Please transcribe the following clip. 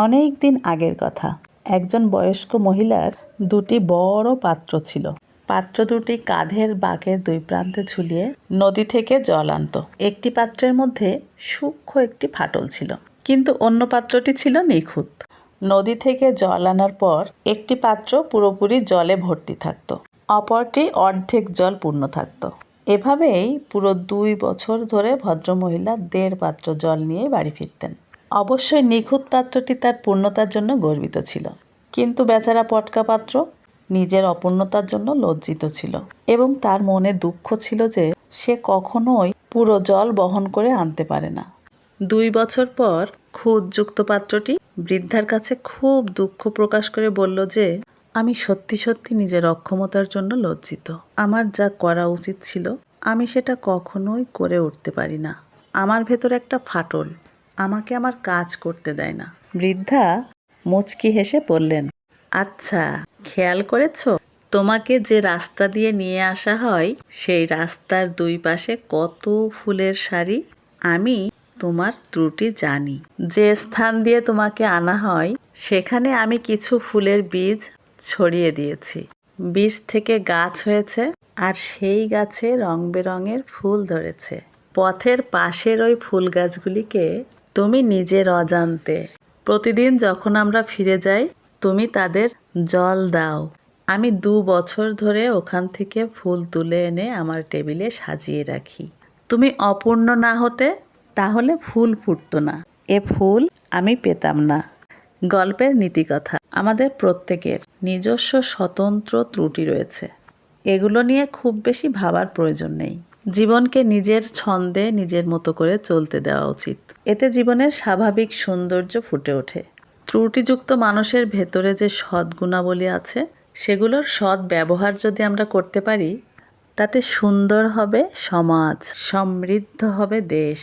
অনেক দিন আগের কথা। একজন বয়স্ক মহিলার দুটি বড় পাত্র ছিল। পাত্র দুটি কাঁধের বাঁকের দুই প্রান্তে ঝুলিয়ে নদী থেকে জল আনত। একটি পাত্রের মধ্যে সূক্ষ্ম একটি ফাটল ছিল, কিন্তু অন্য পাত্রটি ছিল নিখুঁত। নদী থেকে জল আনার পর একটি পাত্র পুরোপুরি জলে ভর্তি থাকত, অপরটি অর্ধেক জল পূর্ণ থাকত। এভাবেই পুরো 2 বছর ধরে ভদ্রমহিলা 1.5 পাত্র জল নিয়ে বাড়ি ফিরতেন। অবশ্যই নিখুঁত পাত্রটি তার পূর্ণতার জন্য গর্বিত ছিল, কিন্তু বেচারা পটকা পাত্র নিজের অপূর্ণতার জন্য লজ্জিত ছিল এবং তার মনে দুঃখ ছিল যে সে কখনোই পুরো জল বহন করে আনতে পারে না। 2 বছর পর খুঁতযুক্ত পাত্রটি বৃদ্ধার কাছে খুব দুঃখ প্রকাশ করে বলল যে, আমি সত্যি সত্যি নিজের অক্ষমতার জন্য লজ্জিত। আমার যা করা উচিত ছিল আমি সেটা কখনোই করে উঠতে পারি না। আমার ভেতর একটা ফাটল আমাকে আমার কাজ করতে দেয় না। বৃদ্ধা মুচকি হেসে বললেন, আচ্ছা, খেয়াল করেছো তোমাকে যে রাস্তা দিয়ে নিয়ে আসা হয় সেই রাস্তার 2 পাশে কত ফুলের সারি? আমি তোমার ত্রুটি জানি। যে স্থান দিয়ে তোমাকে আনা হয় সেখানে আমি কিছু ফুলের বীজ ছড়িয়ে দিয়েছি। বীজ থেকে গাছ হয়েছে, আর সেই গাছে রং বেরঙের ফুল ধরেছে। পথের পাশের ওই ফুল গাছগুলিকে তুমি নিজের অজান্তে প্রতিদিন যখন আমরা ফিরে যাই তুমি তাদের জল দাও। আমি 2 বছর ধরে ওখান থেকে ফুল তুলে এনে আমার টেবিলে সাজিয়ে রাখি। তুমি অপূর্ণ না হতে তাহলে ফুল ফুটতো না, এ ফুল আমি পেতাম না। গল্পের নীতিকথা, আমাদের প্রত্যেকের নিজস্ব স্বতন্ত্র ত্রুটি রয়েছে। এগুলো নিয়ে খুব বেশি ভাবার প্রয়োজন নেই। জীবনকে নিজের ছন্দে নিজের মতো করে চলতে দেওয়া উচিত। এতে জীবনের স্বাভাবিক সৌন্দর্য ফুটে ওঠে। ত্রুটিযুক্ত মানুষের ভেতরে যে সদ্গুণাবলী আছে সেগুলোর সৎ ব্যবহার যদি আমরা করতে পারি, তাতে সুন্দর হবে সমাজ, সমৃদ্ধ হবে দেশ।